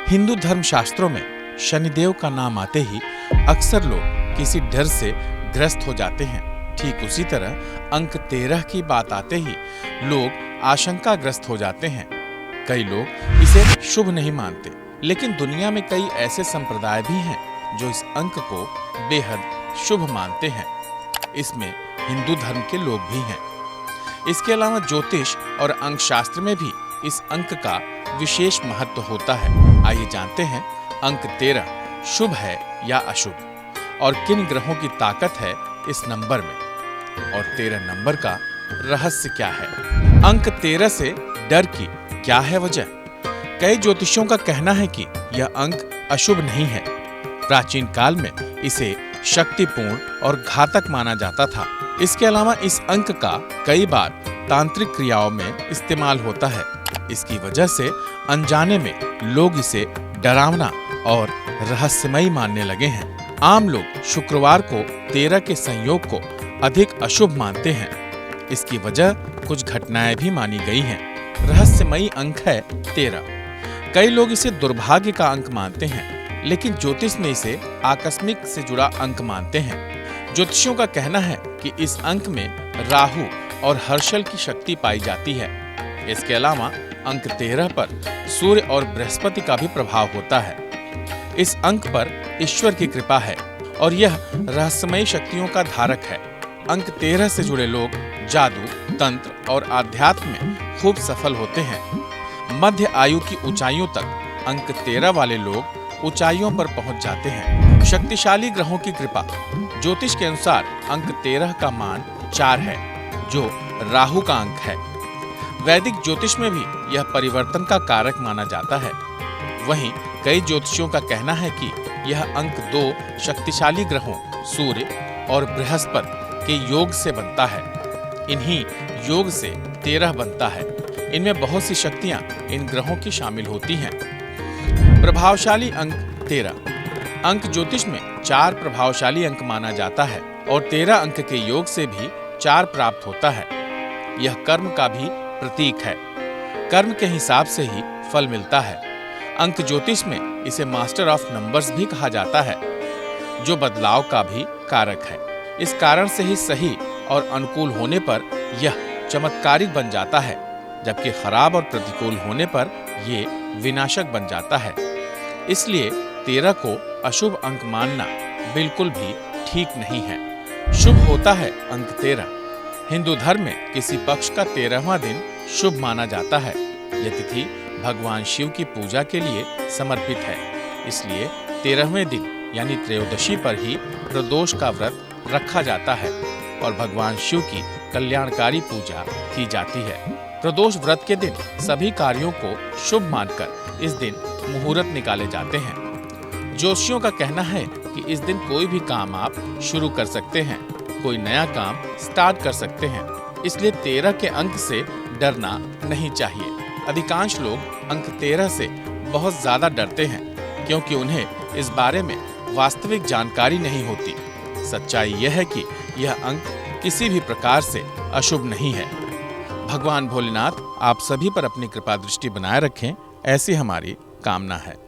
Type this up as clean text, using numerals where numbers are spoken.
हिंदू धर्म शास्त्रों में शनिदेव का नाम आते ही अक्सर लोग किसी डर से ग्रस्त हो जाते हैं। ठीक उसी तरह अंक 13 की बात आते ही लोग आशंकाग्रस्त हो जाते हैं। कई लोग इसे शुभ नहीं मानते, लेकिन दुनिया में कई ऐसे संप्रदाय भी हैं जो इस अंक को बेहद शुभ मानते हैं। इसमें हिंदू धर्म के लोग भी हैं। इसके अलावा ज्योतिष और अंक शास्त्र में भी इस अंक का विशेष महत्व होता है। आइए जानते हैं अंक 13 शुभ है या अशुभ और किन ग्रहों की ताकत है इस नंबर में, और 13 नंबर का रहस्य क्या है। अंक 13 से डर की क्या है वजह। कई ज्योतिषियों का कहना है कि यह अंक अशुभ नहीं है। प्राचीन काल में इसे शक्तिपूर्ण और घातक माना जाता था। इसके अलावा इस अंक का कई बार तांत्रिक क्रियाओं में इस्तेमाल होता है। इसकी वजह से अनजाने में लोग इसे डरावना और रहस्यमयी मानने लगे हैं। आम लोग शुक्रवार को 13 के संयोग को अधिक अशुभ मानते हैं। इसकी वजह कुछ घटनाएं भी मानी गई हैं। रहस्यमयी अंक है 13। कई लोग इसे दुर्भाग्य का अंक मानते हैं, लेकिन ज्योतिष में इसे आकस्मिक से जुड़ा अंक मानते हैं। ज्योतिषियों का कहना है कि इस अंक में राहु और हर्षल की शक्ति पाई जाती है। इसके अलावा अंक 13 पर सूर्य और बृहस्पति का भी प्रभाव होता है। इस अंक पर ईश्वर की कृपा है और यह रहस्यमयी शक्तियों का धारक है। अंक 13 से जुड़े लोग जादू, तंत्र और आध्यात्म में खूब सफल होते हैं। मध्य आयु की ऊंचाइयों तक अंक 13 वाले लोग ऊंचाइयों पर पहुंच जाते हैं। शक्तिशाली ग्रहों की कृपा। ज्योतिष के अनुसार अंक 13 का मान 4 है, जो राहु का अंक है। वैदिक ज्योतिष में भी यह परिवर्तन का कारक माना जाता है। वहीं कई ज्योतिषियों का कहना है कि यह अंक 2 शक्तिशाली ग्रहों सूर्य और बृहस्पति के योग से बनता है। इन्हीं योग से 13 बनता है। इनमें बहुत सी शक्तियां इन ग्रहों की शामिल होती हैं। प्रभावशाली अंक 13। अंक ज्योतिष में 4 प्रभावशाली अंक माना जाता है और 13 अंक के योग से भी 4 प्राप्त होता है। यह कर्म का भी प्रतीक है। कर्म के हिसाब से ही फल मिलता है। अंक ज्योतिष में इसे मास्टर ऑफ नंबर्स भी कहा जाता है, जो बदलाव का भी कारक है। इस कारण से ही सही और अनुकूल होने पर यह चमत्कारिक बन जाता है, जबकि खराब और प्रतिकूल होने पर ये विनाशक बन जाता है। इसलिए 13 को अशुभ अंक मानना बिल्कुल भी ठीक नहीं है। शुभ होता है अंक 13। हिंदू धर्म में किसी पक्ष का 13वां दिन शुभ माना जाता है। यह तिथि भगवान शिव की पूजा के लिए समर्पित है। इसलिए 13वें दिन यानी त्रयोदशी पर ही प्रदोष का व्रत रखा जाता है और भगवान शिव की कल्याणकारी पूजा की जाती है। प्रदोष व्रत के दिन सभी कार्यों को शुभ मानकर इस दिन मुहूर्त निकाले जाते हैं। ज्योतिषियों का कहना है कि इस दिन कोई भी काम आप शुरू कर सकते हैं, कोई नया काम स्टार्ट कर सकते हैं। इसलिए 13 के अंक से डरना नहीं चाहिए। अधिकांश लोग अंक 13 से बहुत ज्यादा डरते हैं, क्योंकि उन्हें इस बारे में वास्तविक जानकारी नहीं होती। सच्चाई यह है कि यह अंक किसी भी प्रकार से अशुभ नहीं है। भगवान भोलेनाथ आप सभी पर अपनी कृपा दृष्टि बनाए रखें, ऐसी हमारी कामना है।